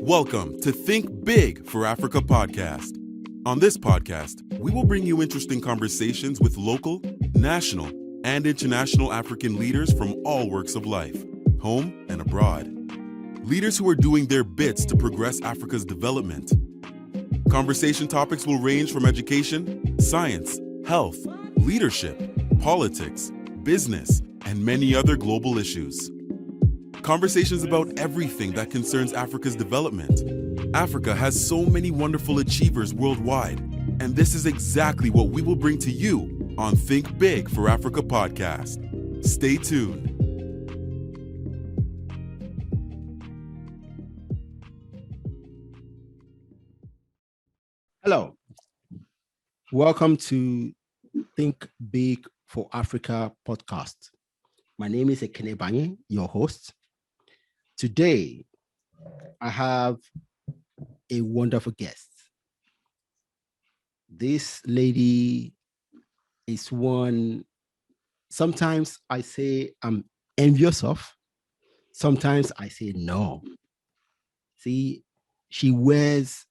Welcome to Think Big for Africa podcast. On this podcast, we will bring you interesting conversations with local, national, and international African leaders from all walks of life, home and abroad. Leaders who are doing their bits to progress Africa's development. Conversation topics will range from education, science, health, leadership, politics, business, and many other global issues. Conversations about everything that concerns Africa's development. Africa has so many wonderful achievers worldwide, and this is exactly what we will bring to you on Think Big for Africa podcast. Stay tuned. Hello. Welcome to Think Big for Africa podcast. My name is Ekene Banye, your host. Today, I have a wonderful guest. This lady is one, sometimes I say I'm envious of, sometimes I say no. See, she wears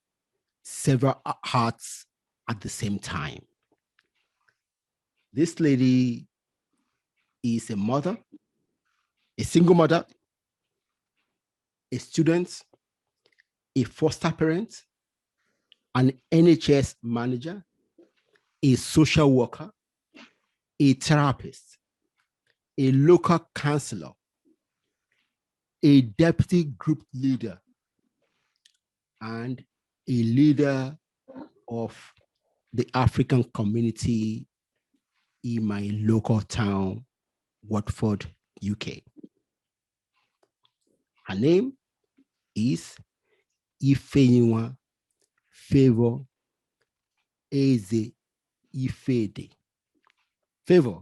several hats at the same time. This lady is a mother, a single mother, a student, a foster parent, an NHS manager, a social worker, a therapist, a local councilor, a deputy group leader, and a leader of the African community in my local town, Watford, UK. Her name is Ifeyinwa Favour Ezeifedi. Favour,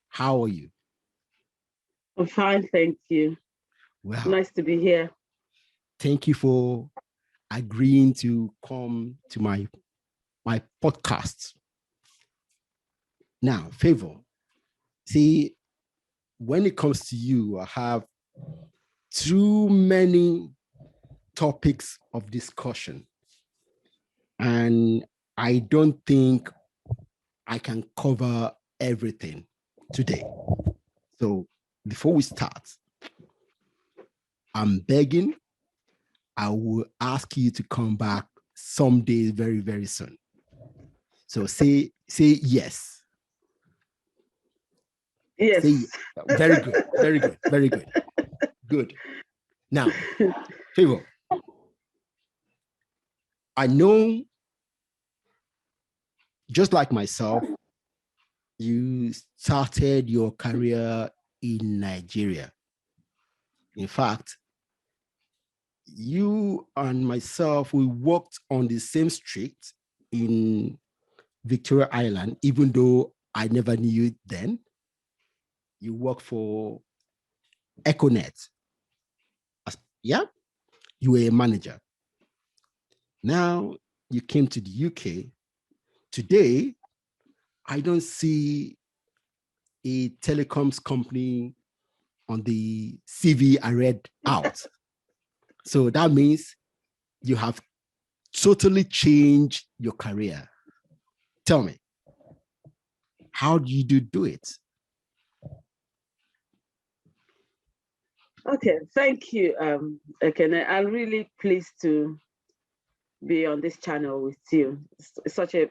how are you? I'm fine, thank you. Well, Nice to be here. thank you for agreeing to come to my podcast. Now, Favour, see, when it comes to you, I have too many topics of discussion, and I don't think I can cover everything today. So before we start, I'm begging, I will ask you to come back someday very, very soon. So say yes. Yes. Say, very good, very good, very good. Good. Now, Favour, I know, just like myself, you started your career in Nigeria. In fact, you and myself, we worked on the same street in Victoria Island, even though I never knew you then. You work for Ekene. Yeah, you were a manager. Now you came to the UK. Today, I don't see a telecoms company on the CV I read out. So that means you have totally changed your career. Tell me, how do you do it? Okay, thank you, Ekene. I'm really pleased to be on this channel with you. It's such a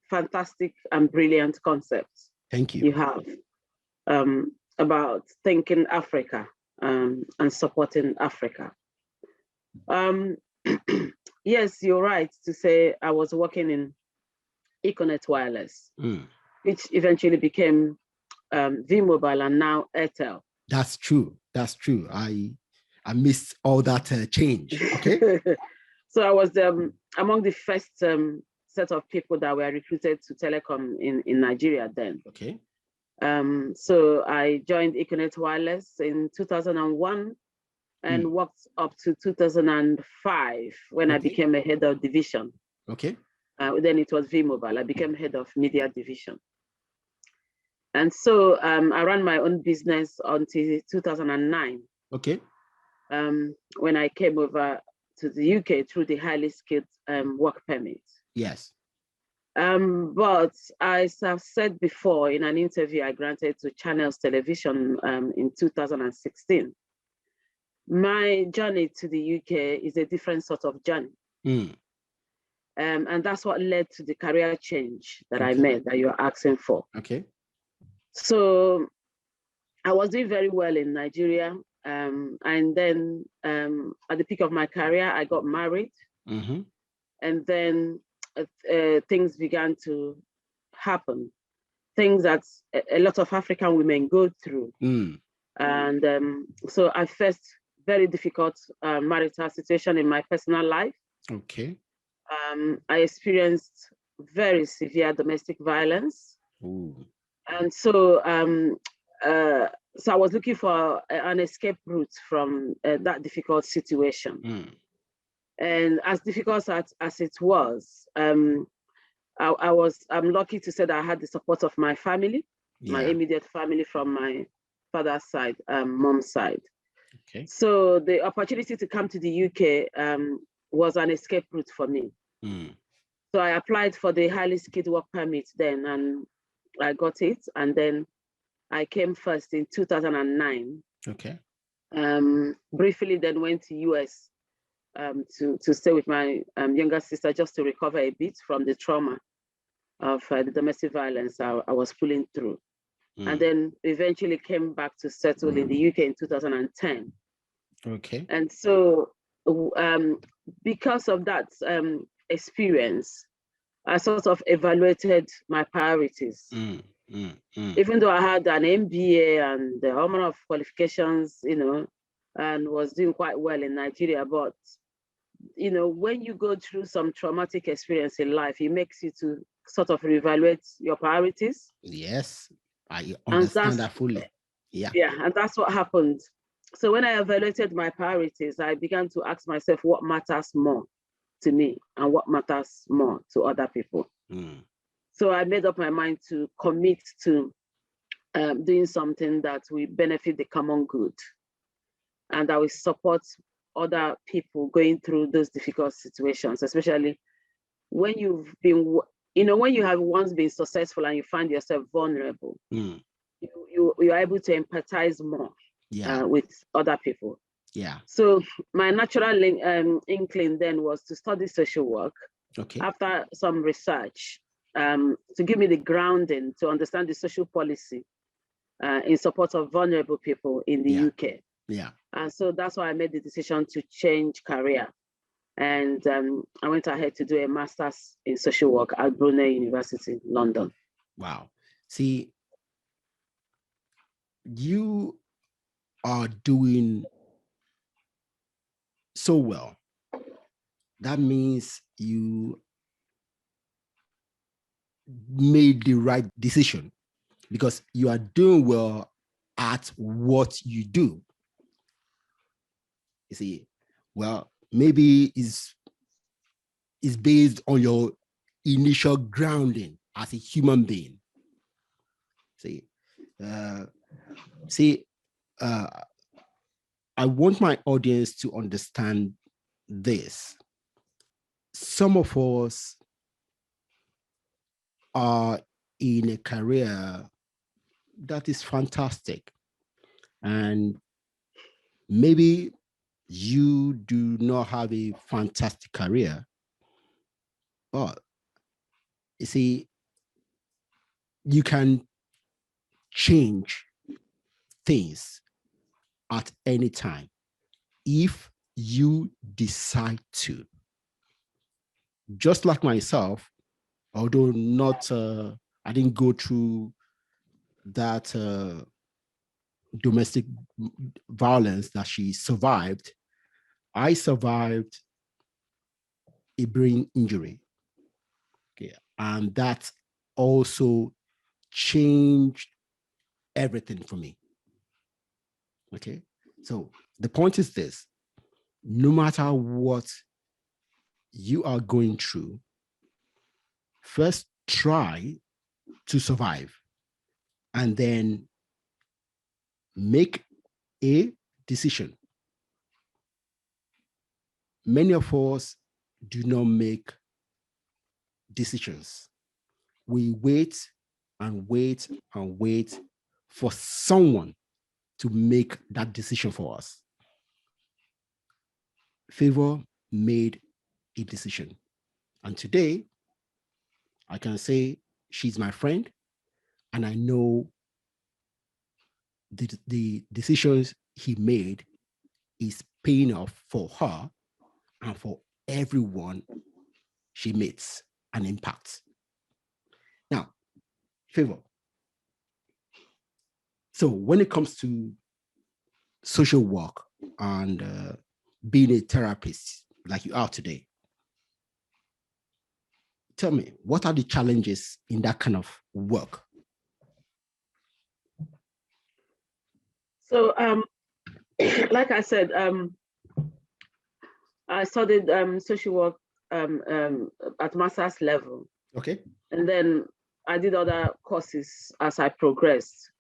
fantastic and brilliant concept Thank you you. have about thinking Africa and supporting Africa. Yes, you're right to say I was working in Ekene Wireless, which eventually became V-Mobile and now Airtel. That's true. That's true. I missed all that change. Okay. So I was among the first set of people that were recruited to telecom in Nigeria then. Okay. So I joined Ekene Wireless in 2001 and worked up to 2005 when I became a head of division. Okay. Then it was V-Mobile. I became head of media division. And so I ran my own business until 2009. Okay. When I came over to the UK through the highly skilled work permit. Yes. But as I've said before in an interview I granted to Channels Television in 2016, my journey to the UK is a different sort of journey. And that's what led to the career change that I made that you're asking for. Okay. So I was doing very well in Nigeria. And then at the peak of my career, I got married. And then things began to happen, things that a lot of African women go through. And so I faced very difficult marital situation in my personal life. Okay. I experienced very severe domestic violence. And so I was looking for an escape route from that difficult situation. And as difficult as it was, I'm lucky to say that I had the support of my family, my immediate family from my father's side, mom's side. Okay. So the opportunity to come to the UK was an escape route for me. So I applied for the highly skilled work permit then, and I got it. And then I came first in 2009. Okay. Briefly then went to US to stay with my younger sister just to recover a bit from the trauma of the domestic violence I was pulling through. And then eventually came back to settle in the UK in 2010. Okay. And so because of that experience, I sort of evaluated my priorities. Even though I had an MBA and a number of qualifications, and was doing quite well in Nigeria, but when you go through some traumatic experience in life, it makes you to sort of reevaluate your priorities. Yes, I understand that fully. Yeah, and that's what happened. So when I evaluated my priorities, I began to ask myself what matters more to me and what matters more to other people. So I made up my mind to commit to doing something that will benefit the common good and that will support other people going through those difficult situations, especially when you've been, when you have once been successful and you find yourself vulnerable, you are able to empathize more with other people. So my natural inkling then was to study social work. After some research, to give me the grounding to understand the social policy in support of vulnerable people in the UK. And so that's why I made the decision to change career. And I went ahead to do a master's in social work at Brunel University, London. Wow. See, you are doing so well. That means you made the right decision because you are doing well at what you do. You see, well, maybe it's based on your initial grounding as a human being. I want my audience to understand this. Some of us are in a career that is fantastic, and maybe you do not have a fantastic career, but you see, you can change things at any time if you decide to. Just like myself, although not, I didn't go through that domestic violence that she survived. I survived a brain injury. Okay. And that also changed everything for me. Okay. So the point is this: no matter what you are going through, first try to survive and then make a decision. many of us do not make decisions. We wait and wait and wait for someone to make that decision for us. Favour made a decision. And today, I can say she's my friend, and I know the decisions he made is paying off for her and for everyone she meets and impacts. Now, Favour. So when it comes to social work and being a therapist like you are today, tell me, what are the challenges in that kind of work? So, like I said, I studied social work at master's level. Okay. And then I did other courses as I progressed.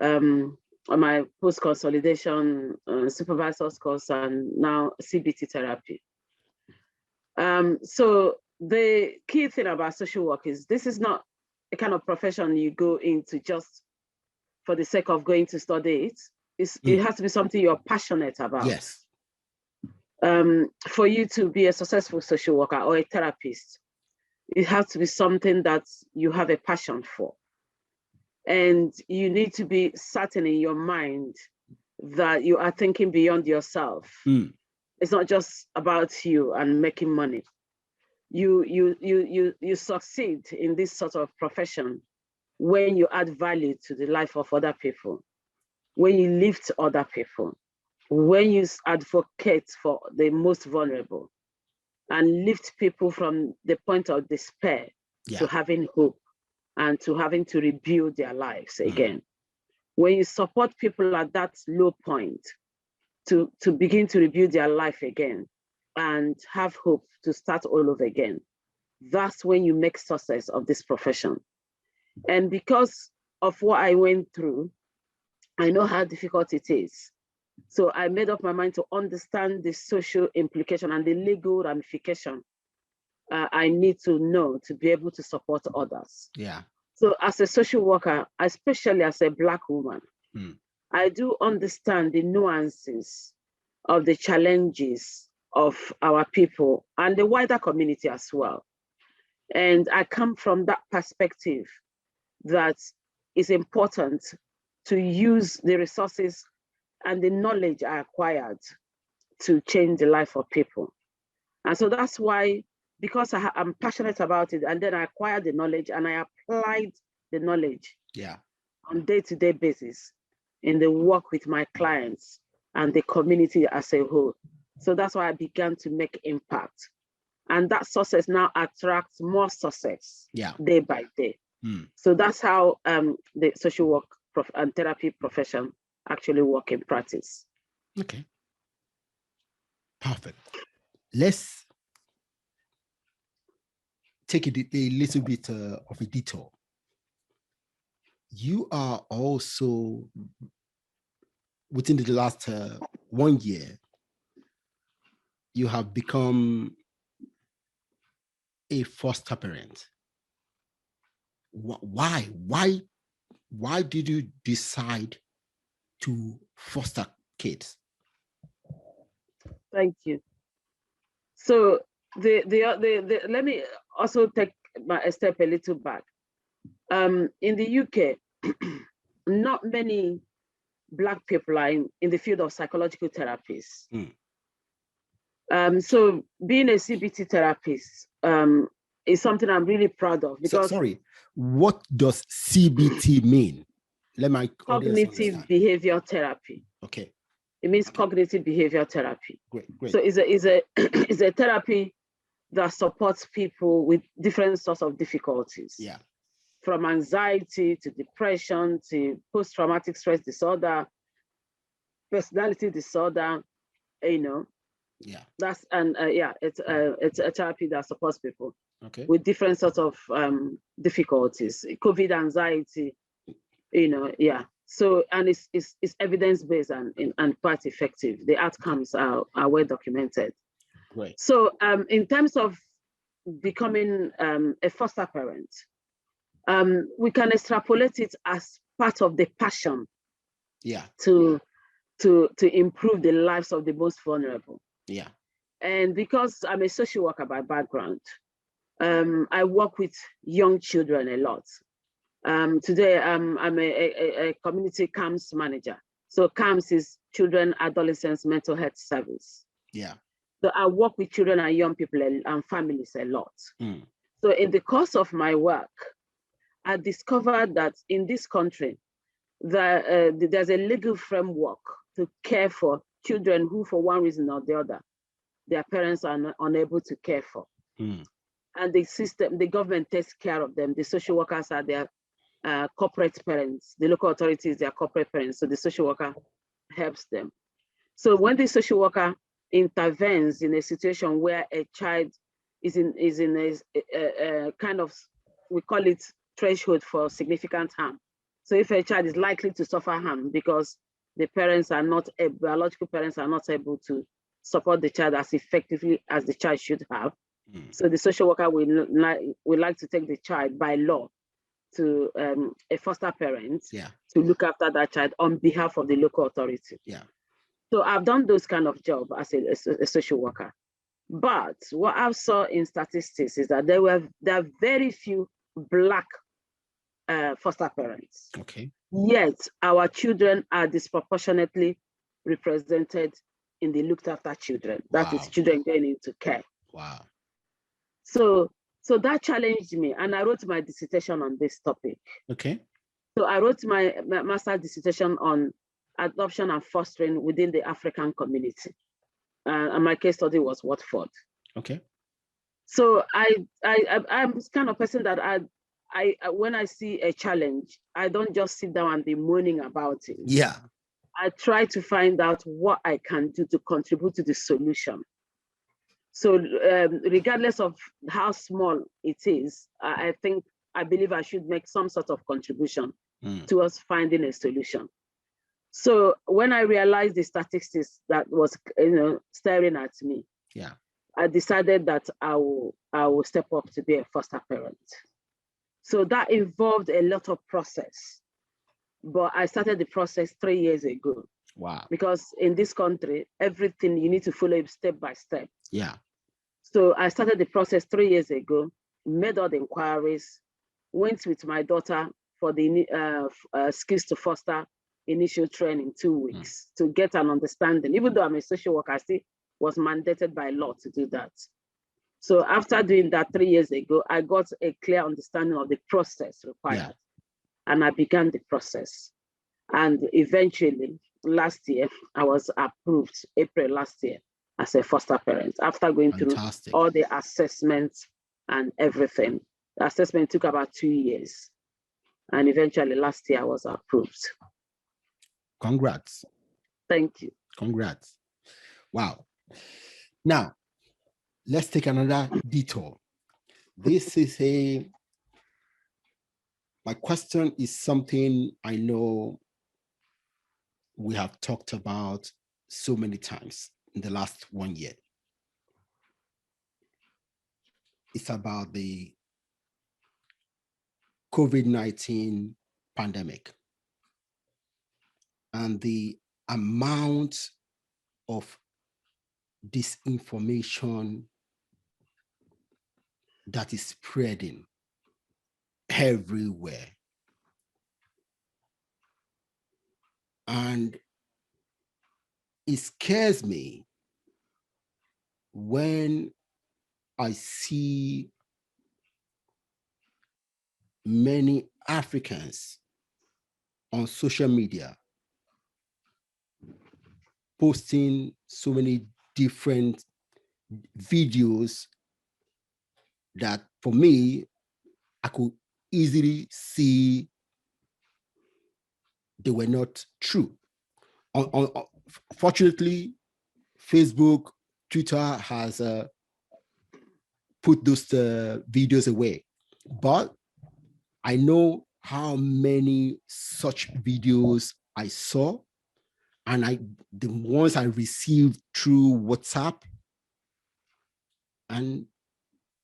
On my post-consolidation supervisor's course and now CBT therapy. So the key thing about social work is this is not a kind of profession you go into just for the sake of going to study it. It has to be something you're passionate about. Yes. For you to be a successful social worker or a therapist, it has to be something that you have a passion for. And you need to be certain in your mind that you are thinking beyond yourself. It's not just about you and making money. You succeed in this sort of profession when you add value to the life of other people, when you lift other people, when you advocate for the most vulnerable and lift people from the point of despair to having hope and to having to rebuild their lives again. When you support people at that low point to begin to rebuild their life again and have hope to start all over again, that's when you make success of this profession. And because of what I went through, I know how difficult it is. So I made up my mind to understand the social implication and the legal ramification I need to know to be able to support others. Yeah. So as a social worker, especially as a Black woman, I do understand the nuances of the challenges of our people and the wider community as well. And I come from that perspective that it's important to use the resources and the knowledge I acquired to change the life of people. And so that's why, because I'm passionate about it, and then I acquired the knowledge and I applied the knowledge on day-to-day basis in the work with my clients and the community as a whole. So that's why I began to make impact. And that success now attracts more success day by day. So that's how the social work and therapy profession actually work in practice. Okay. Perfect. Let's take a little bit of a detour. You are also, within the last 1 year, you have become a foster parent. Why did you decide to foster kids? Thank you. So let me also take a step a little back. In the UK, not many Black people are in the field of psychological therapies. So being a CBT therapist is something I'm really proud of. Because sorry, what does CBT mean? Let my cognitive behavior therapy. Okay. It means cognitive behavior therapy. Great. So it's a therapy that supports people with different sorts of difficulties. Yeah. From anxiety to depression to post-traumatic stress disorder, personality disorder, Yeah. That's it's a therapy that supports people with different sorts of difficulties, COVID anxiety, So and it's evidence-based and quite effective. The outcomes are well documented. Right. So in terms of becoming a foster parent, we can extrapolate it as part of the passion to improve the lives of the most vulnerable. Yeah. And because I'm a social worker by background, I work with young children a lot. Today, I'm a community CAMS manager. So CAMS is Children, Adolescents, Mental Health Service. Yeah. So I work with children and young people and families a lot. So in the course of my work, I discovered that in this country, there's a legal framework to care for children who, for one reason or the other, their parents are unable to care for. And the system, the government takes care of them. The social workers are their corporate parents. The local authorities, their corporate parents. So the social worker helps them. So when the social worker intervenes in a situation where a child is in a kind of, we call it threshold for significant harm. So if a child is likely to suffer harm because the parents are not, biological parents are not able to support the child as effectively as the child should have. So the social worker will like to take the child by law to a foster parent to look after that child on behalf of the local authority. So I've done those kind of job as a social worker. But what I saw in statistics is that there are very few Black foster parents. Okay. Yet our children are disproportionately represented in the looked after children. That is children going into care. Wow. So that challenged me, and I wrote my dissertation on this topic. Okay. So I wrote my master's dissertation on adoption and fostering within the African community. And my case study was Watford. Okay. So I'm this kind of person that I when I see a challenge, I don't just sit down and be moaning about it. Yeah. I try to find out what I can do to contribute to the solution. So regardless of how small it is, I believe I should make some sort of contribution towards finding a solution. So when I realized the statistics that was staring at me, I decided that I will step up to be a foster parent. So that involved a lot of process, but I started the process 3 years ago. Wow. Because in this country, everything you need to follow it step by step. Yeah. So I started the process 3 years ago, made all the inquiries, went with my daughter for the skills to foster initial training 2 weeks to get an understanding. Even though I'm a social worker, I still was mandated by law to do that. So after doing that 3 years ago, I got a clear understanding of the process required. And I began the process. And eventually, last year, I was approved, April last year, as a foster parent after going through all the assessments and everything. The assessment took about 2 years. And eventually last year I was approved. Congrats. Thank you. Congrats. Wow. Now, let's take another detour. This is my question is something I know we have talked about so many times in the last 1 year. It's about the COVID-19 pandemic and the amount of disinformation that is spreading everywhere. And it scares me when I see many Africans on social media posting so many different videos that for me, I could easily see they were not true. Fortunately, Facebook, Twitter has put those videos away. But I know how many such videos I saw, and the ones I received through WhatsApp, And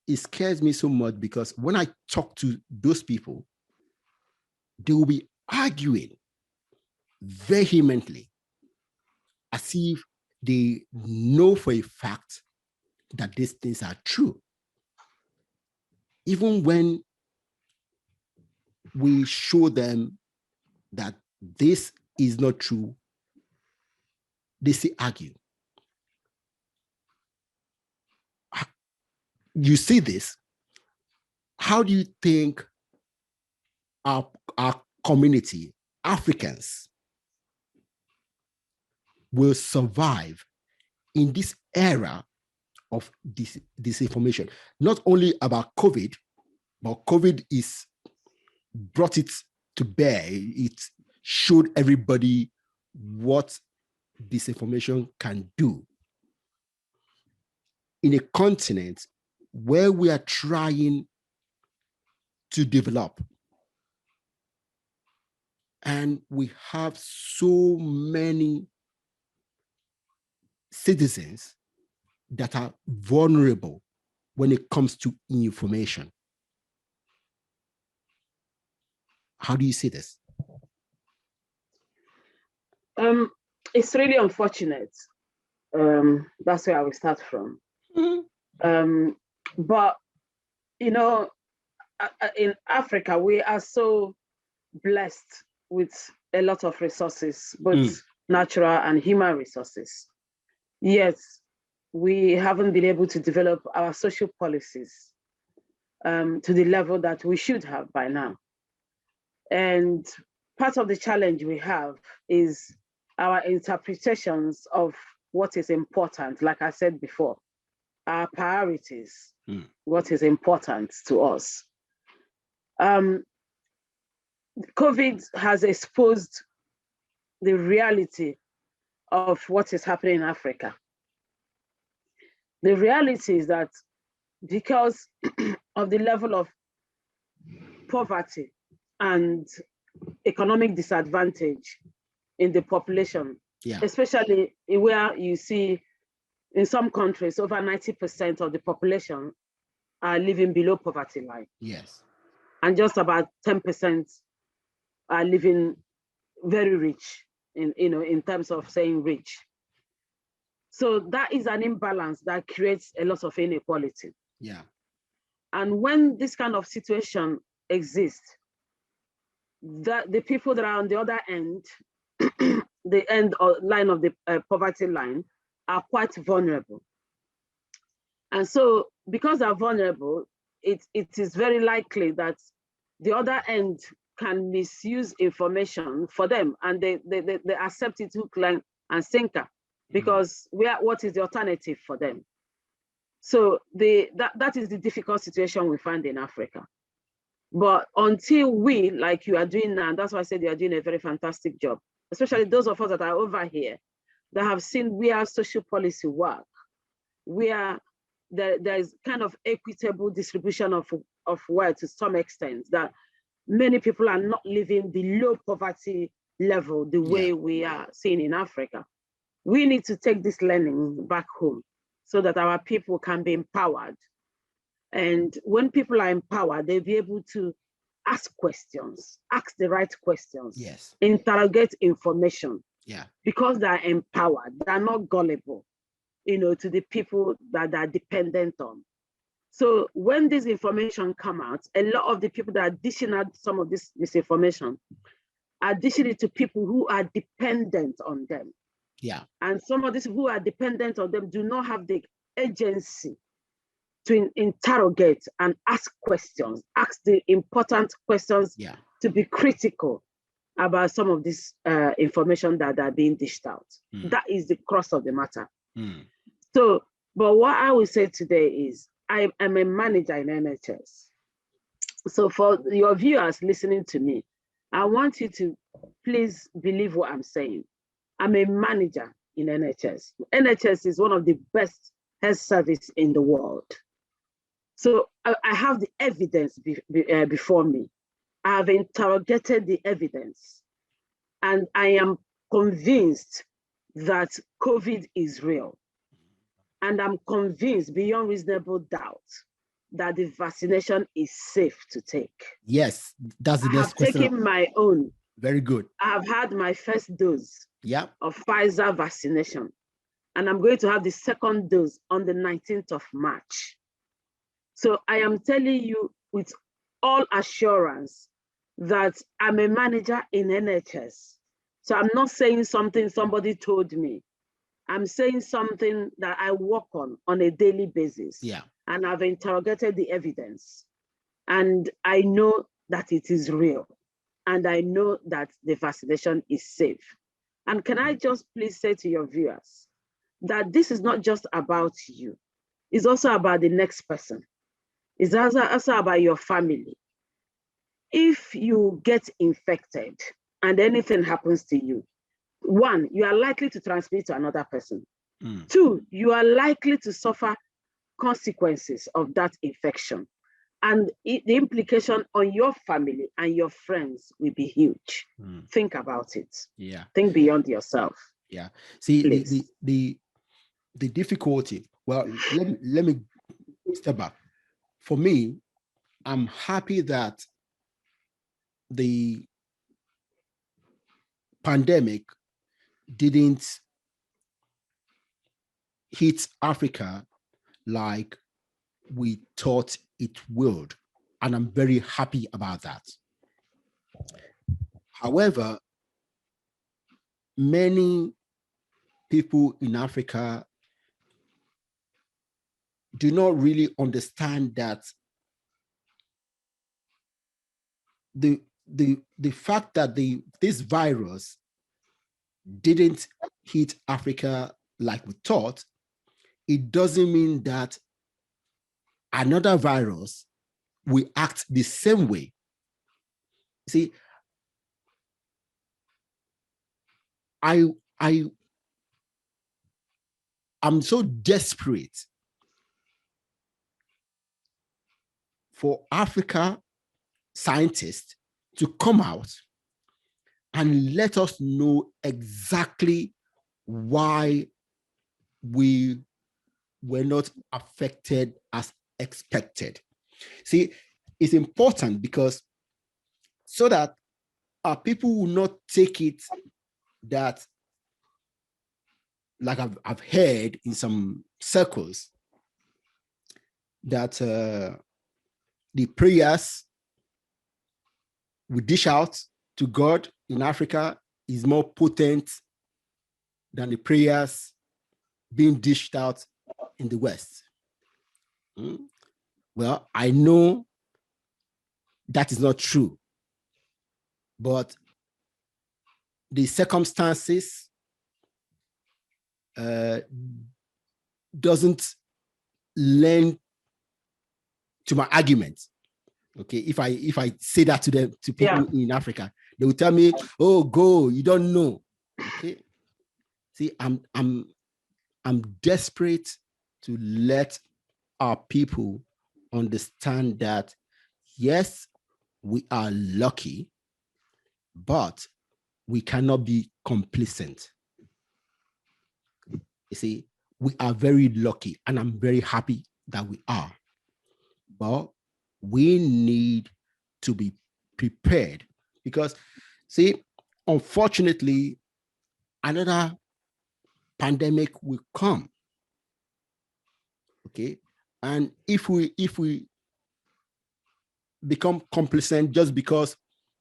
it scares me so much because when I talk to those people, they will be arguing vehemently as if they know for a fact that these things are true. Even when we show them that this is not true, they still argue. You see this? How do you think our community, Africans, will survive in this era of disinformation? Not only about COVID, but COVID is brought it to bear. It showed everybody what disinformation can do in a continent where we are trying to develop. And we have so many citizens that are vulnerable when it comes to information. How do you see this? It's really unfortunate. That's where I will start from. Mm-hmm. But, you know, in Africa, we are so blessed with a lot of resources, both natural and human resources. Yet, we haven't been able to develop our social policies to the level that we should have by now. And part of the challenge we have is our interpretations of what is important, like I said before, our priorities, what is important to us. COVID has exposed the reality of what is happening in Africa. The reality is that because of the level of poverty and economic disadvantage in the population, especially where you see in some countries, over 90% of the population are living below poverty line. Yes. And just about 10% are living very rich in terms of saying rich. So that is an imbalance that creates a lot of inequality. Yeah. And when this kind of situation exists, that the people that are on the other end, the end or line of the poverty line, are quite vulnerable. And so because they're vulnerable, it is very likely that the other end can misuse information for them, and they accept it hook, line, and sinker, because what is the alternative for them? So that is the difficult situation we find in Africa. But until we, like you are doing now, and that's why I said you are doing a very fantastic job, especially those of us that are over here, that have seen where social policy work, where there is kind of equitable distribution of wealth to some extent, that many people are not living below poverty level the way we are seeing in Africa. We need to take this learning back home so that our people can be empowered. And when people are empowered, they'll be able to ask questions, ask the right questions, interrogate information, because they're empowered. They're not gullible, to the people that are dependent on. So when this information come out, a lot of the people that are dishing out some of this misinformation are dishing it to people who are dependent on them. Yeah. And some of these who are dependent on them do not have the agency to interrogate and ask questions, ask the important questions, to be critical about some of this information that are being dished out. That is the crux of the matter. So, but what I will say today is, I am a manager in NHS. So for your viewers listening to me, I want you to please believe what I'm saying. I'm a manager in NHS. NHS is one of the best health service in the world. So I have the evidence before me. I have interrogated the evidence, and I am convinced that COVID is real. And I'm convinced beyond reasonable doubt that the vaccination is safe to take. Yes, that's the I next have question. taken my own. Very good. I have had my first dose Yeah. of Pfizer vaccination, and I'm going to have the second dose on the 19th of March. So I am telling you with all assurance that I'm a manager in NHS. So I'm not saying something somebody told me. I'm saying something that I work on a daily basis. Yeah. And I've interrogated the evidence. And I know that it is real. And I know that the vaccination is safe. And can I just please say to your viewers that this is not just about you. It's also about the next person. It's also about your family. If you get infected and anything happens to you, one, you are likely to transmit to another person. Two, you are likely to suffer consequences of that infection. And the implication on your family and your friends will be huge. Think about it. Yeah. Think beyond yourself. Yeah. See, Please. the difficulty, well, let me step back. For me, I'm happy that the pandemic didn't hit Africa like we thought it would. And I'm very happy about that. However, many people in Africa do not really understand that the fact that this virus didn't hit Africa like we thought, it doesn't mean that another virus will act the same way. See, I'm so desperate for Africa scientists to come out and let us know exactly why we were not affected as expected. See, it's important because so that our people will not take it that, like I've heard in some circles, that the prayers we dish out to God in Africa is more potent than the prayers being dished out in the West. Well, I know that is not true, but the circumstances doesn't lend to my argument. Okay, if I say that to them, to people in Africa, they will tell me, "Oh, go, you don't know." Okay, see, I'm desperate to let our people understand that yes, we are lucky, but we cannot be complacent. You see, we are very lucky, and I'm very happy that we are. But we need to be prepared because, see, unfortunately, another pandemic will come. Okay, and if we become complacent just because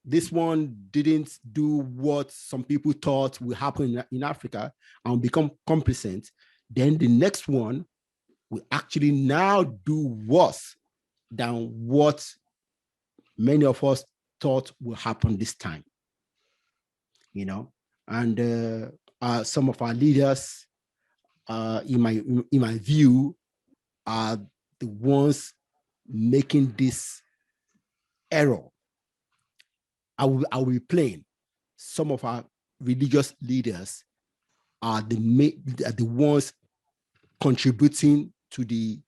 this one didn't do what some people thought will happen in Africa and become complacent, then the next one will actually now do worse than what many of us thought will happen this time. You know, and some of our leaders, in my view, are the ones making this error. I will be plain. Some of our religious leaders are the ones contributing to the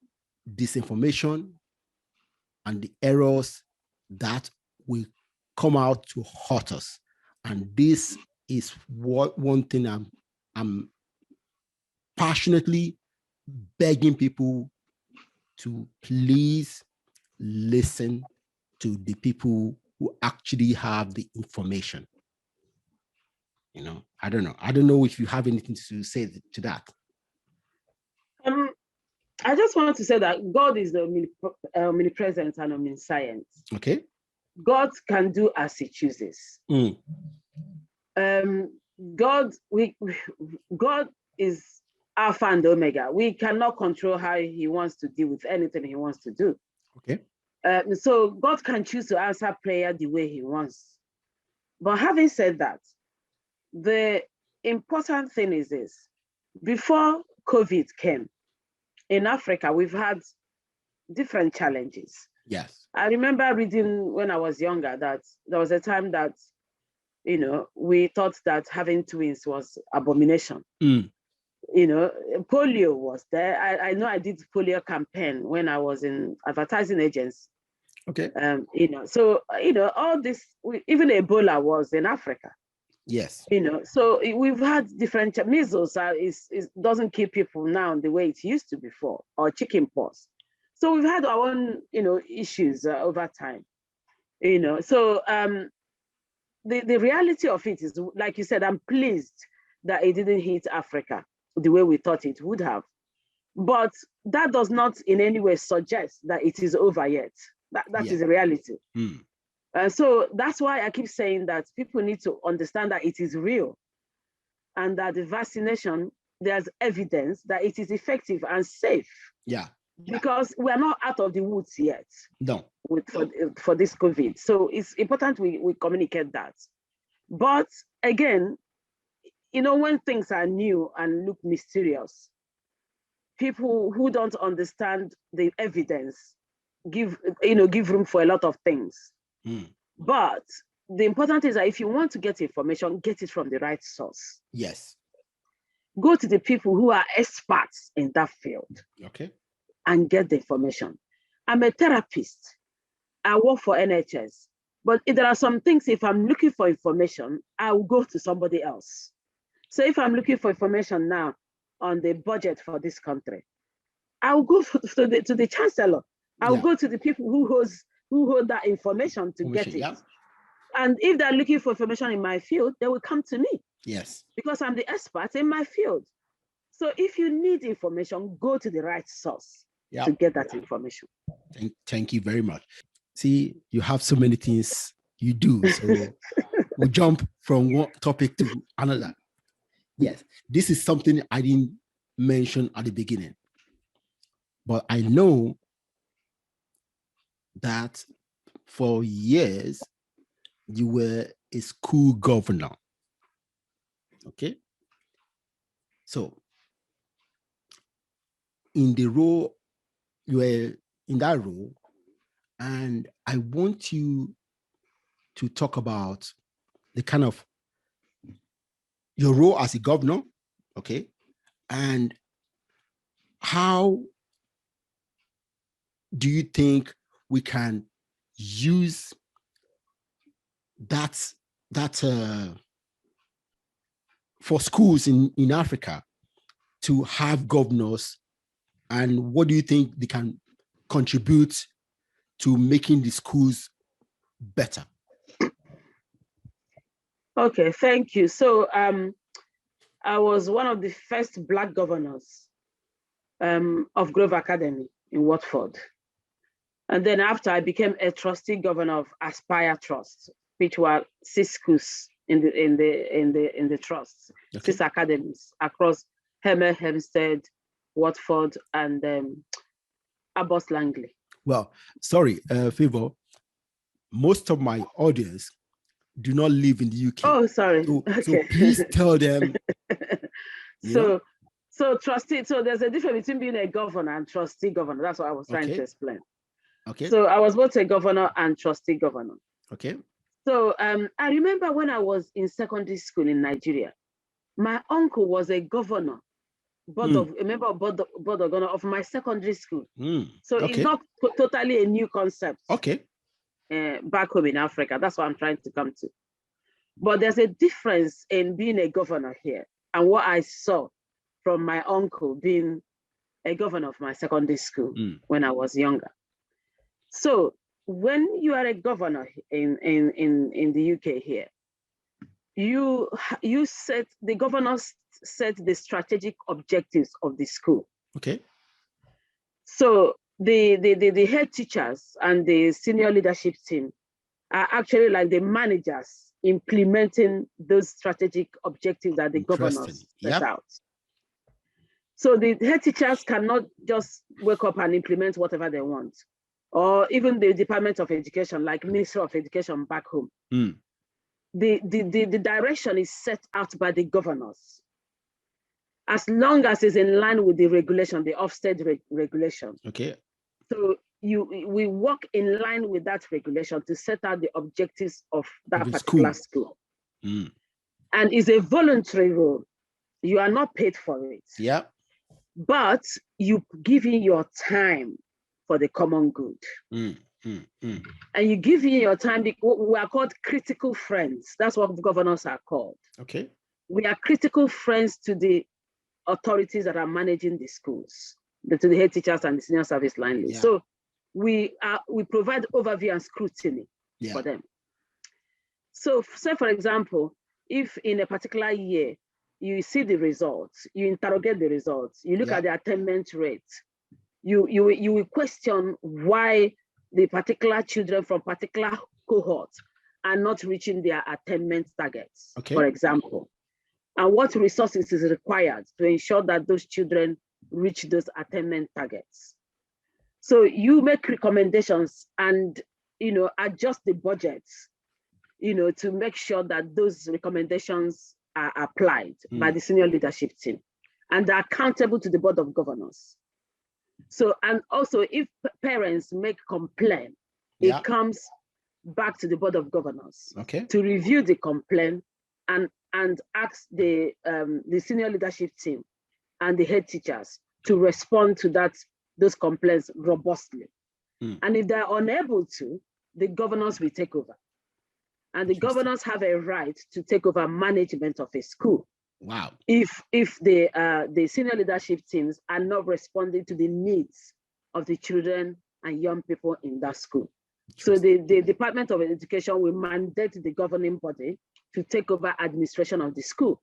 disinformation and the errors that will come out to hurt us. And this is what one thing I'm passionately begging people to please listen to the people who actually have the information. You know, I don't know if you have anything to say to that. I just want to say that God is omnipresent and omniscient. Okay. God can do as he chooses. God is Alpha and Omega. We cannot control how he wants to deal with anything he wants to do. Okay. So God can choose to answer prayer the way he wants. But having said that, the important thing is this: before COVID came, in Africa, we've had different challenges. Yes. I remember reading when I was younger that there was a time that, you know, we thought that having twins was abomination. You know, polio was there. I know I did polio campaign when I was in advertising agency. Okay. You know, so, you know, all this, even Ebola was in Africa. Yes. You know, so we've had different measles. Doesn't kill people now the way it used to before, or chicken pox. So we've had our own, you know, issues over time. You know, so the reality of it is, like you said, I'm pleased that it didn't hit Africa the way we thought it would have. But that does not in any way suggest that it is over yet. That is a reality. So that's why I keep saying that people need to understand that it is real, and that the vaccination, there's evidence that it is effective and safe. Yeah. Because we are not out of the woods yet. No. For this COVID. So it's important we communicate that. But again, you know, when things are new and look mysterious, people who don't understand the evidence give room for a lot of things. But the important is that if you want to get information, get it from the right source. Yes. Go to the people who are experts in that field. Okay. And get the information. I'm a therapist. I work for NHS. But if there are some things, if I'm looking for information, I will go to somebody else. So if I'm looking for information now on the budget for this country, I will go to the Chancellor. I will go to the people who hold that information to get it. Yeah. And if they're looking for information in my field, they will come to me. Yes. Because I'm the expert in my field. So if you need information, go to the right source to get that information. Thank you very much. See, you have so many things you do. So we'll jump from one topic to another. Yes, this is something I didn't mention at the beginning. But I know that for years, you were a school governor. Okay? So, in the role, you were in that role, and I want you to talk about the kind of your role as a governor, okay? And how do you think we can use that for schools in Africa to have governors, and what do you think they can contribute to making the schools better? Okay, thank you. So I was one of the first Black governors of Grove Academy in Watford. And then after, I became a trustee governor of Aspire Trust, which were 6 schools in the trust, okay. 6 academies across Hemel Hempstead, Watford, and Abbas Langley. Well, sorry, Favour. Most of my audience do not live in the UK. Oh, sorry. So, okay. So please tell them. So trustee. So there's a difference between being a governor and trustee governor. That's what I was trying to explain. Okay. So I was both a governor and trustee governor. Okay. So I remember when I was in secondary school in Nigeria, my uncle was a governor, a member of board of governor of my secondary school. So it's not totally a new concept. Okay. Back home in Africa, that's what I'm trying to come to. But there's a difference in being a governor here and what I saw from my uncle being a governor of my secondary school when I was younger. So when you are a governor in the UK here, the governors set the strategic objectives of the school. Okay. So the head teachers and the senior leadership team are actually like the managers implementing those strategic objectives that the governors set out. So the head teachers cannot just wake up and implement whatever they want, or even the Department of Education, like Ministry of Education back home. The direction is set out by the governors, as long as it's in line with the regulation, the Ofsted regulation. Okay. So we work in line with that regulation to set out the objectives of that particular school. And it's a voluntary role. You are not paid for it. Yeah. But you give in your time for the common good. And you give in your time, we are called critical friends. That's what governors are called. Okay. We are critical friends to the authorities that are managing the schools, to the head teachers and the senior service line leads. So we provide overview and scrutiny for them. So say, for example, if in a particular year, you see the results, you interrogate the results, you look at the attainment rate, you will question why the particular children from particular cohorts are not reaching their attainment targets, for example, and what resources is required to ensure that those children reach those attainment targets. So you make recommendations and, adjust the budgets, to make sure that those recommendations are applied by the senior leadership team, and they're accountable to the Board of Governors. So, and also if parents make complaint, it comes back to the Board of Governors to review the complaint and ask the senior leadership team and the head teachers to respond to those complaints robustly. And if they're unable to, the governors will take over. And the governors have a right to take over management of a school. Wow. If the senior leadership teams are not responding to the needs of the children and young people in that school. So the Department of Education will mandate the governing body to take over administration of the school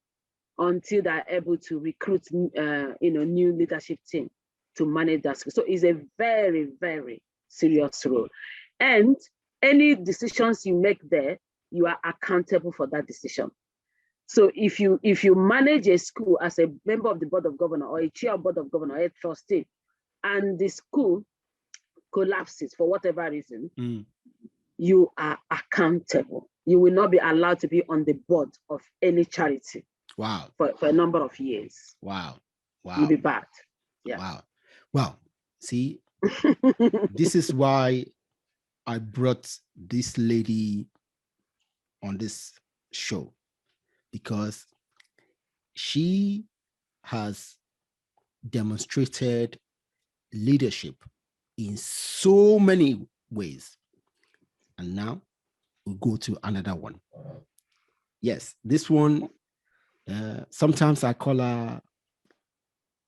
until they're able to recruit new leadership team to manage that school. So it's a very, very serious role. And any decisions you make there, you are accountable for that decision. So if you manage a school as a member of the Board of Governors or a chair of Board of Governors or a trustee, and the school collapses for whatever reason, you are accountable. You will not be allowed to be on the board of any charity. Wow. For a number of years. Wow. Wow. You'll be bad. Yeah. Wow. Well, see, this is why I brought this lady on this show, because she has demonstrated leadership in so many ways. And now we'll go to another one. Yes, this one, sometimes I call her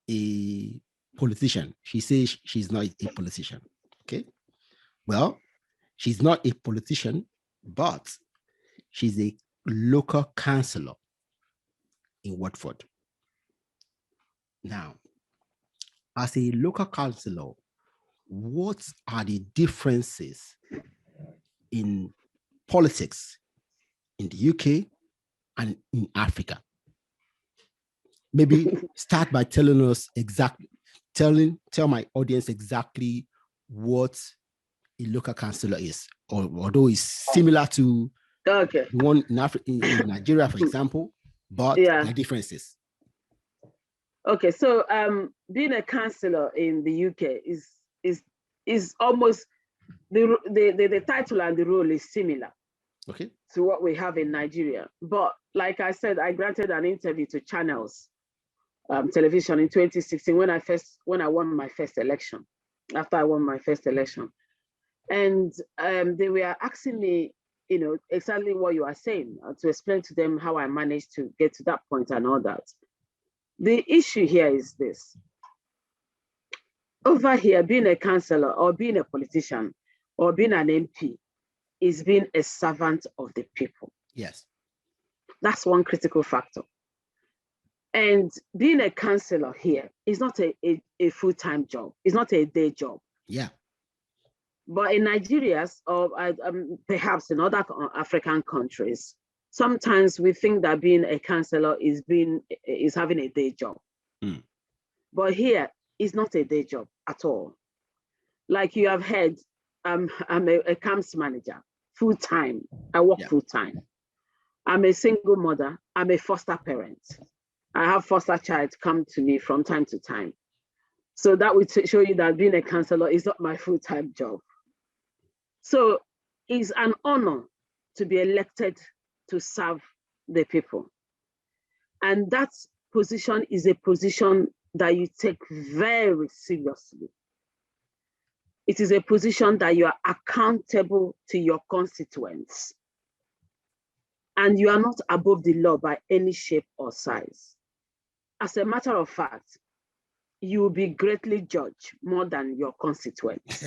a politician. She says she's not a politician. Okay. Well, she's not a politician, but she's a local councillor in Watford. Now, as a local councillor, what are the differences in politics in the UK and in Africa? Maybe start by telling us exactly, tell my audience exactly what a local councillor is, or although it's similar to one in Africa, in Nigeria, for example, but the differences. Okay, so being a councillor in the UK is almost the title and the role is similar. Okay. To what we have in Nigeria. But like I said, I granted an interview to Channels television in 2016 when I won my first election. After I won my first election, and they were asking me, exactly what you are saying, to explain to them how I managed to get to that point and all that. The issue here is this: over here, being a councillor or being a politician or being an MP is being a servant of the people. Yes. That's one critical factor. And being a councillor here is not a full-time job. It's not a day job. Yeah. But in Nigeria, or perhaps in other African countries, sometimes we think that being a councillor is having a day job. Mm. But here, it's not a day job at all. Like you have heard, I'm a camps manager, full-time. I work full-time. I'm a single mother. I'm a foster parent. I have foster child come to me from time to time. So that would show you that being a councillor is not my full-time job. So it's an honor to be elected to serve the people. And that position is a position that you take very seriously. It is a position that you are accountable to your constituents. And you are not above the law by any shape or size. As a matter of fact, you will be greatly judged more than your constituents.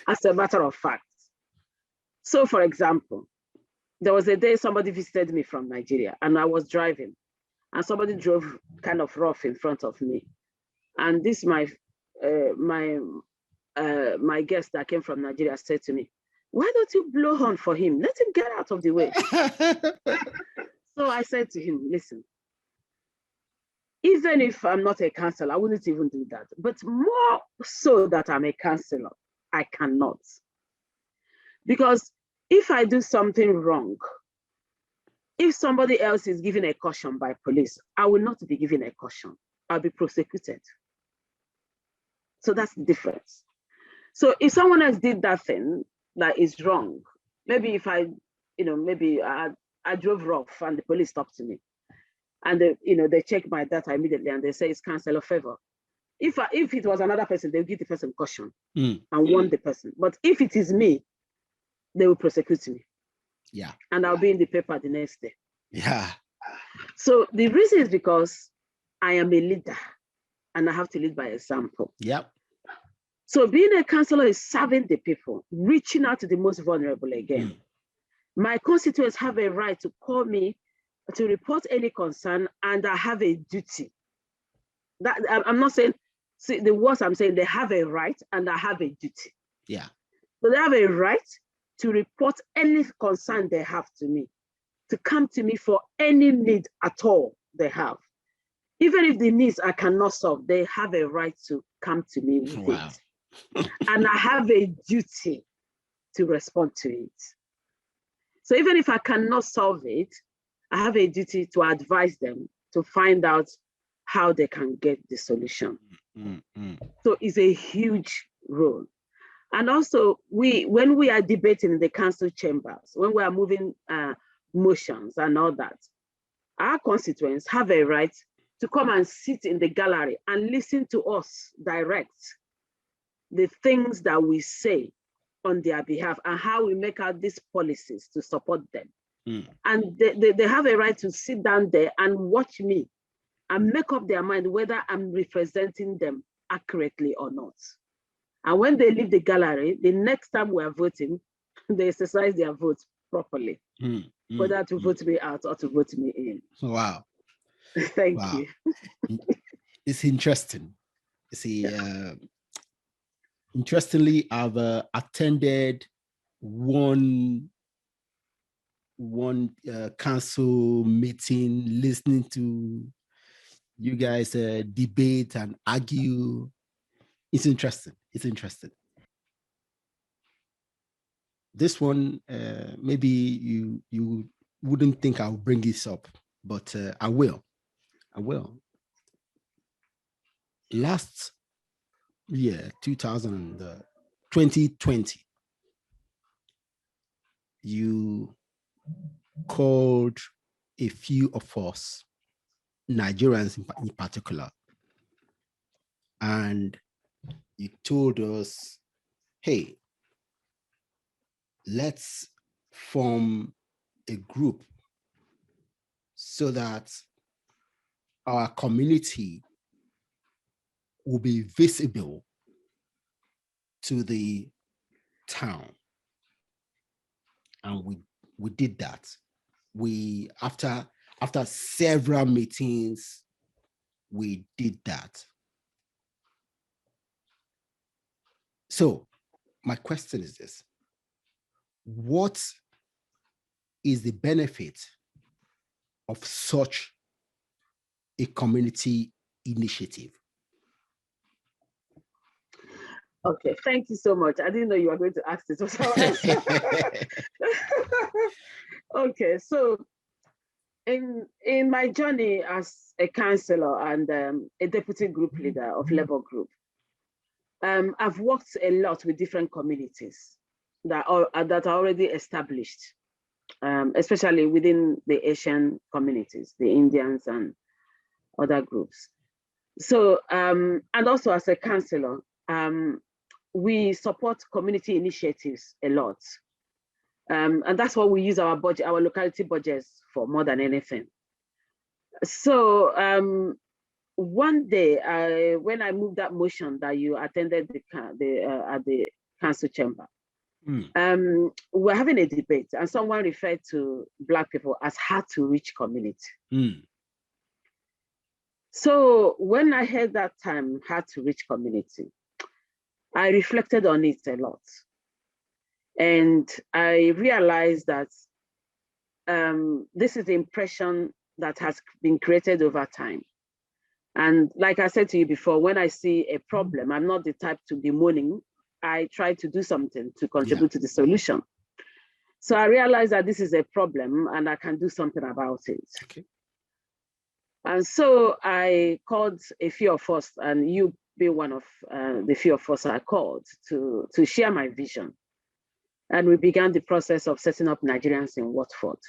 As a matter of fact. So for example, there was a day somebody visited me from Nigeria and I was driving and somebody drove kind of rough in front of me. And this my guest that came from Nigeria said to me, "Why don't you blow horn for him? Let him get out of the way." So I said to him, "Listen, even if I'm not a councillor, I wouldn't even do that. But more so that I'm a councillor, I cannot. Because if I do something wrong, if somebody else is given a caution by police, I will not be given a caution. I'll be prosecuted. So that's the difference. So if someone else did that thing that is wrong, maybe if I drove rough and the police stopped me, and they check my data immediately and they say it's Councilor Favour. If it was another person, they'll give the person caution and warn the person. But if it is me, they will prosecute me. Yeah. And I'll be in the paper the next day. Yeah. So the reason is because I am a leader and I have to lead by example. Yep. So being a councillor is serving the people, reaching out to the most vulnerable again. My constituents have a right to call me to report any concern, and I have a duty. That I'm not saying, see the words I'm saying, they have a right and I have a duty. Yeah. So they have a right to report any concern they have to me, to come to me for any need at all they have. Even if the needs I cannot solve, they have a right to come to me with it. And I have a duty to respond to it. So even if I cannot solve it, I have a duty to advise them to find out how they can get the solution. So it's a huge role. And also, when we are debating in the council chambers, when we are moving motions and all that, our constituents have a right to come and sit in the gallery and listen to us direct the things that we say on their behalf and how we make out these policies to support them. And they have a right to sit down there and watch me and make up their mind whether I'm representing them accurately or not. And when they leave the gallery, the next time we are voting, they exercise their vote properly, whether to vote me out or to vote me in. Wow. Thank you. It's interesting. You see, interestingly, I've attended one council meeting, listening to you guys debate and argue. It's interesting. It's interesting. This one, maybe you wouldn't think I'll bring this up, but I will. Last year, 2020, you called a few of us, Nigerians in particular, and you told us, hey, let's form a group so that our community will be visible to the town. And we did that. We after several meetings, we did that. So my question is this: what is the benefit of such a community initiative? Okay, thank you so much. I didn't know you were going to ask this. Okay, so in my journey as a councillor and a deputy group leader of Labour Group, I've worked a lot with different communities that are already established, especially within the Asian communities, the Indians and other groups. So, and also as a councillor, we support community initiatives a lot. And that's what we use our budget, our locality budgets for more than anything. So one day, when I moved that motion that you attended at the council chamber, we're having a debate and someone referred to Black people as hard to reach community. So when I heard that term, hard to reach community, I reflected on it a lot. And I realized that this is the impression that has been created over time. And like I said to you before, when I see a problem, I'm not the type to be moaning. I try to do something to contribute to the solution. So I realized that this is a problem and I can do something about it. Okay. And so I called a few of us, and you be one of the few of us I called to share my vision. And we began the process of setting up Nigerians in Watford.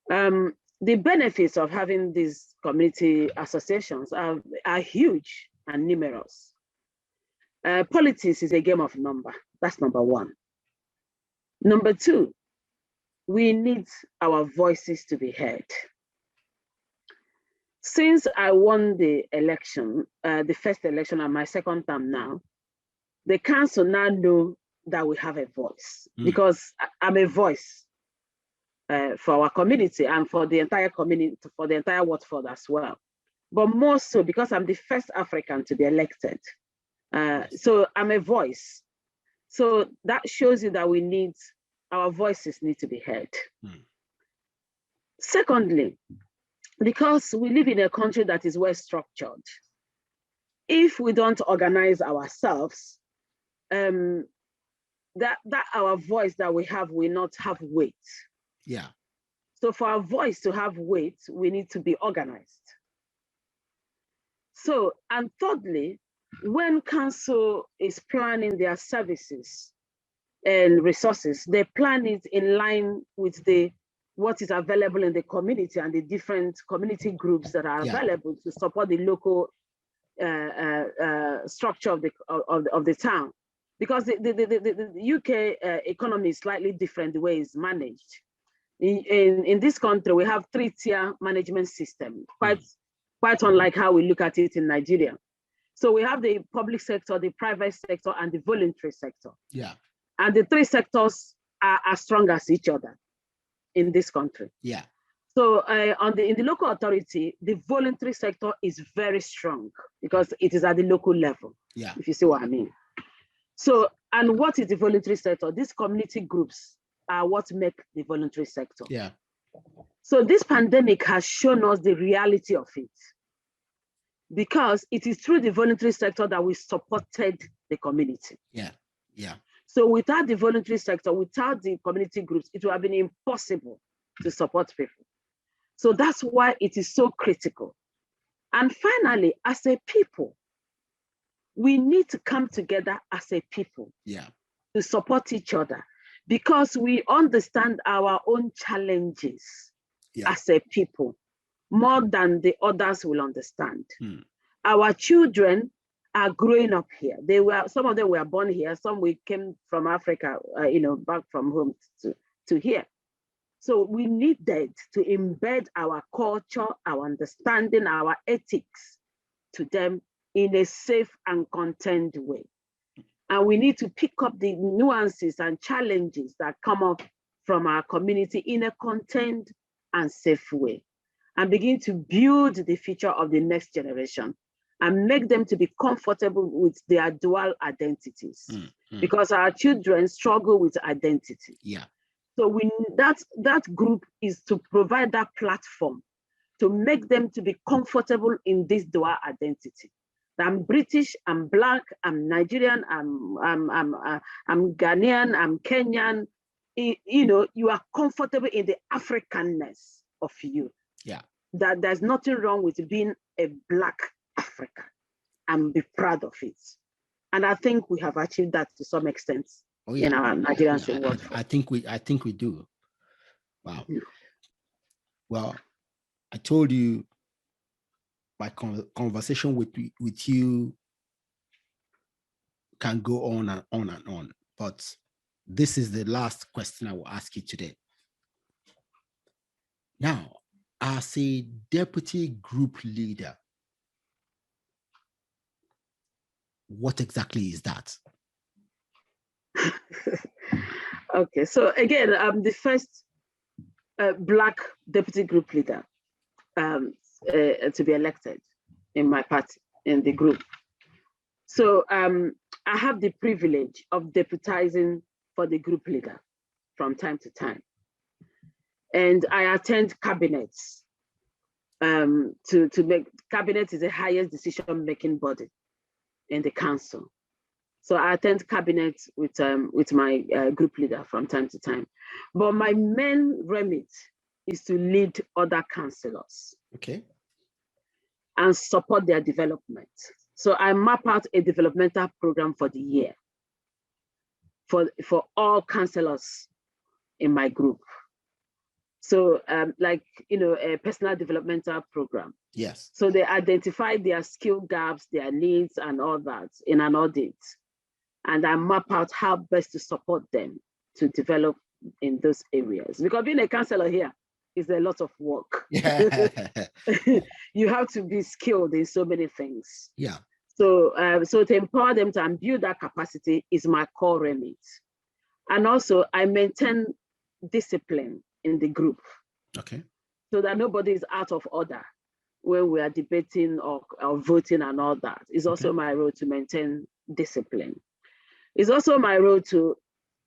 The benefits of having these community associations are huge and numerous. Politics is a game of number. That's number one. Number two, we need our voices to be heard. Since I won the election, the first election and my second term now, the council now know that we have a voice because I'm a voice for our community and for the entire community, for the entire Watford as well. But more so because I'm the first African to be elected. So I'm a voice. So that shows you that our voices need to be heard. Secondly, because we live in a country that is well structured, if we don't organize ourselves, that our voice that we have will not have weight. Yeah. So for our voice to have weight, we need to be organized. So, and thirdly, when council is planning their services and resources, they plan it in line with what is available in the community and the different community groups that are available to support the local structure of the town. Because the UK economy is slightly different the way it's managed. In this country, we have 3-tier management system, quite unlike how we look at it in Nigeria. So we have the public sector, the private sector, and the voluntary sector. Yeah. And the three sectors are as strong as each other in this country. Yeah. So in the local authority, the voluntary sector is very strong because it is at the local level. Yeah. If you see what I mean. So, and what is the voluntary sector? These community groups are what make the voluntary sector. Yeah. So this pandemic has shown us the reality of it, because it is through the voluntary sector that we supported the community. Yeah. Yeah. So without the voluntary sector, without the community groups, it would have been impossible to support people. So that's why it is so critical. And finally, as a people, we need to come together as a people to support each other, because we understand our own challenges as a people more than the others will understand. Our children are growing up here. Some of them were born here, some we came from Africa, back from home to here. So we needed to embed our culture, our understanding, our ethics to them in a safe and contained way. And we need to pick up the nuances and challenges that come up from our community in a contained and safe way, and begin to build the future of the next generation and make them to be comfortable with their dual identities. Because our children struggle with identity. Yeah. So that group is to provide that platform to make them to be comfortable in this dual identity. I'm British, I'm Black, I'm Nigerian, I'm Ghanaian, I'm Kenyan. You are comfortable in the Africanness of you. Yeah. That there's nothing wrong with being a Black African, and be proud of it. And I think we have achieved that to some extent in our Nigerians in Watford. I think we do. Wow. Yeah. Well, I told you my conversation with you can go on and on and on, but this is the last question I will ask you today. Now, as a deputy group leader, what exactly is that? Okay, so again, I'm the first Black deputy group leader to be elected in my party, in the group. So I have the privilege of deputizing for the group leader from time to time. And I attend cabinets to make, cabinet is the highest decision-making body in the council. So I attend cabinet with my group leader from time to time. But my main remit is to lead other councillors. Okay. And support their development. So I map out a developmental program for the year for all councillors in my group. So a personal developmental program. Yes. So they identify their skill gaps, their needs, and all that in an audit. And I map out how best to support them to develop in those areas. Because being a councillor here is a lot of work. Yeah. You have to be skilled in so many things. Yeah. So to empower them to build that capacity is my core remit. And also I maintain discipline in the group. Okay. So that nobody is out of order when we are debating or voting and all that. It's also my role to maintain discipline. It's also my role to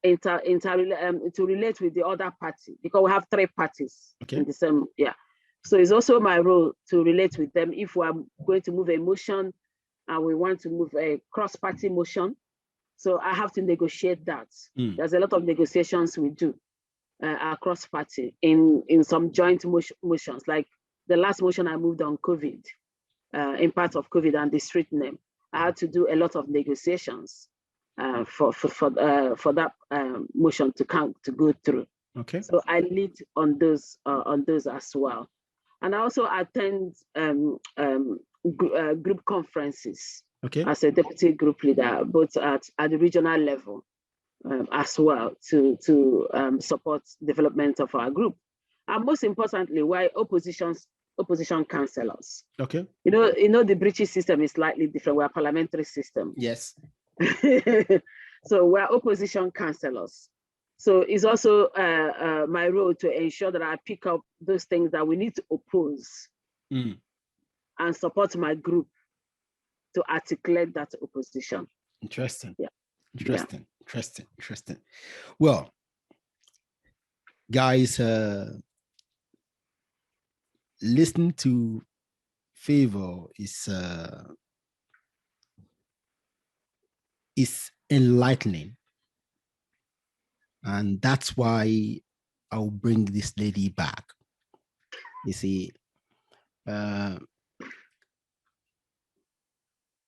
relate with the other party, because we have 3 parties in the same, So it's also my role to relate with them if we are going to move a motion and we want to move a cross-party motion. So I have to negotiate that. There's a lot of negotiations we do across party in some joint motions, like the last motion I moved on COVID, impact of COVID and the street name. I had to do a lot of negotiations for that motion to go through. Okay. So I lead on those as well, and I also attend group conferences as a deputy group leader, both at the regional level as well, to support development of our group, and most importantly, we're opposition councillors. Okay. You know the British system is slightly different. We're a parliamentary system. Yes. So we're opposition councillors. So it's also my role to ensure that I pick up those things that we need to oppose and support my group to articulate that opposition. Interesting. Yeah. Interesting. Well, guys, listening to Favour is enlightening, and that's why I'll bring this lady back. You see,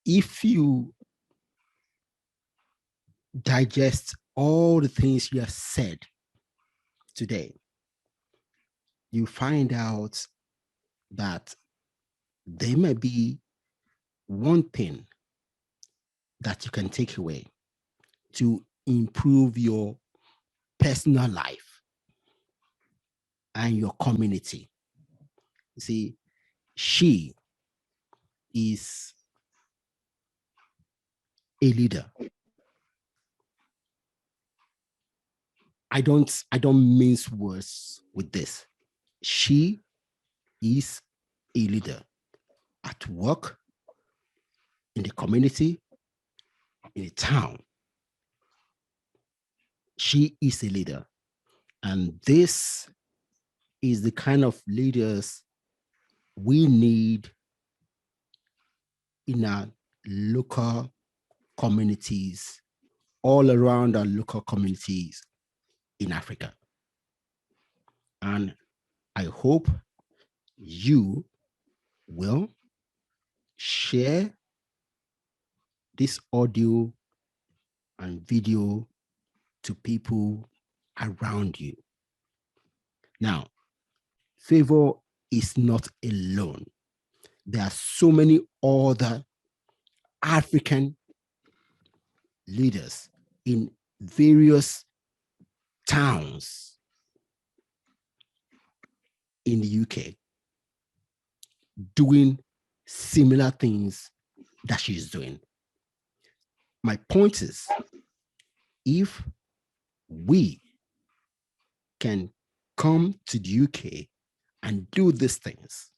if you digest all the things you have said today, you find out that there may be one thing that you can take away to improve your personal life and your community. You see, she is a leader. I don't mince words with this. She is a leader at work, in the community, in the town. She is a leader. And this is the kind of leaders we need in our local communities, all around our local communities in Africa. And I hope you will share this audio and video to people around you. Now, Favour is not alone. There are so many other African leaders in various towns in the UK doing similar things that she's doing. My point is, if we can come to the UK and do these things,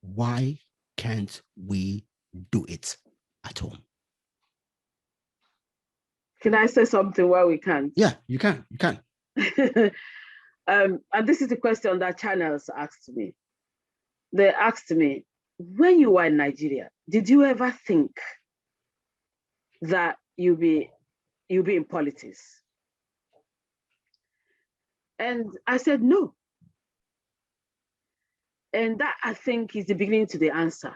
why can't we do it at home? Can I say something while we can't? Yeah, you can. And this is the question that channels asked me. They asked me, when you were in Nigeria, did you ever think that you'll be in politics? And I said, no. And that, I think, is the beginning to the answer.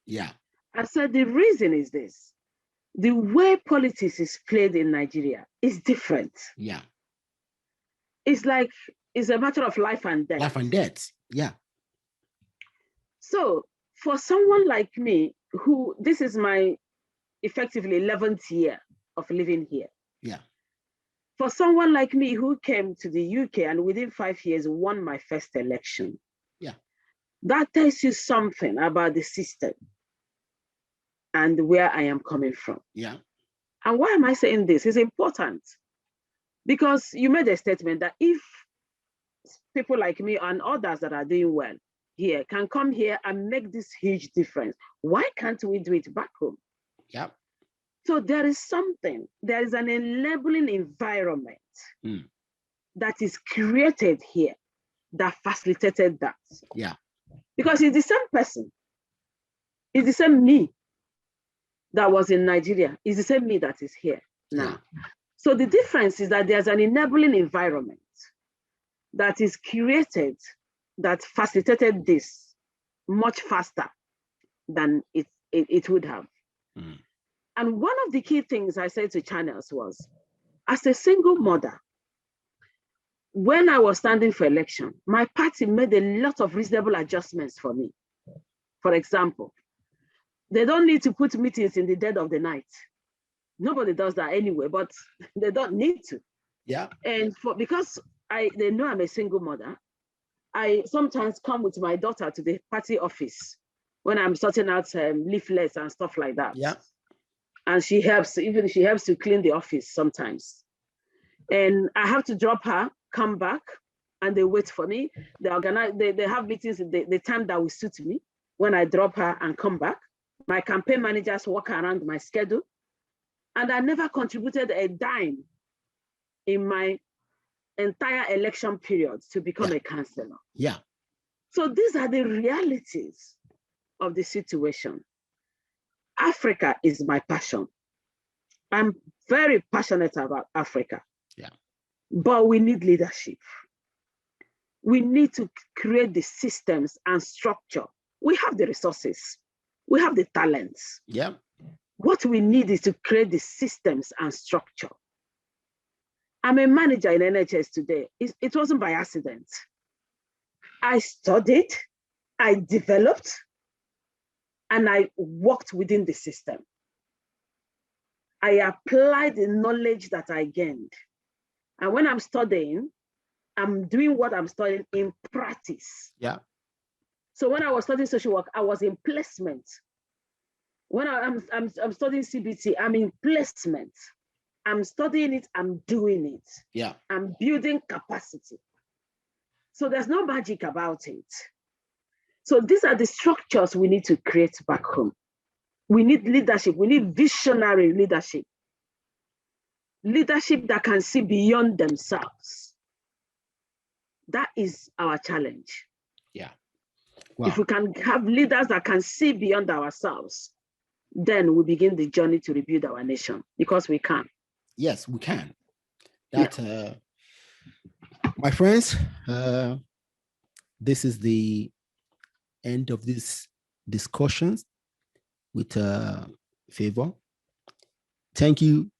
Yeah. I said, the reason is this. The way politics is played in Nigeria is different. Yeah. It's like, it's a matter of life and death. Life and death, yeah. So for someone like me, who, this is my effectively 11th year of living here. Yeah. For someone like me who came to the UK and within 5 years won my first election. Yeah. That tells you something about the system and where I am coming from. Yeah. And why am I saying this? It's important because you made a statement that if people like me and others that are doing well here can come here and make this huge difference, why can't we do it back home? Yeah. So there is an enabling environment that is created here that facilitated that. Yeah. Because it's the same person, it's the same me that was in Nigeria, it's the same me that is here now. Yeah. So the difference is that there's an enabling environment that is created that facilitated this much faster than it would have. Mm. And one of the key things I said to channels was, as a single mother, when I was standing for election, my party made a lot of reasonable adjustments for me. For example, they don't need to put meetings in the dead of the night. Nobody does that anyway, but they don't need to. Yeah. And because they know I'm a single mother, I sometimes come with my daughter to the party office when I'm sorting out leaflets and stuff like that. Yeah. And she helps to clean the office sometimes. And I have to drop her, come back, and they wait for me. They organize, they have meetings at the time that will suit me when I drop her and come back. My campaign managers work around my schedule. And I never contributed a dime in my entire election period to become a councillor. Yeah. So these are the realities of the situation. Africa is my passion. I'm very passionate about Africa. Yeah. But we need leadership. We need to create the systems and structure. We have the resources. We have the talents. Yeah. What we need is to create the systems and structure. I'm a manager in NHS today. It wasn't by accident. I studied, I developed, and I worked within the system. I applied the knowledge that I gained. And when I'm studying, I'm doing what I'm studying in practice. Yeah. So when I was studying social work, I was in placement. when I'm studying CBT, I'm in placement. I'm studying it, I'm doing it. Yeah. I'm building capacity. So there's no magic about it. So these are the structures we need to create back home. We need leadership. We need visionary leadership. Leadership that can see beyond themselves. That is our challenge. Yeah. Wow. If we can have leaders that can see beyond ourselves, then we begin the journey to rebuild our nation, because we can. Yes, we can. That, my friends, this is the end of this discussions with Favour. Thank you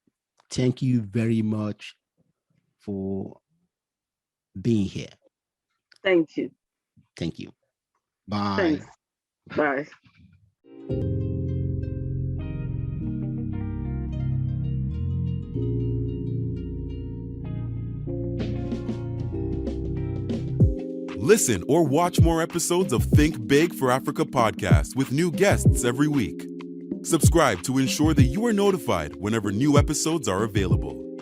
very much for being here. Thank you. Thank you. Bye. Thanks. Bye. Listen or watch more episodes of Think Big for Africa podcast with new guests every week. Subscribe to ensure that you are notified whenever new episodes are available.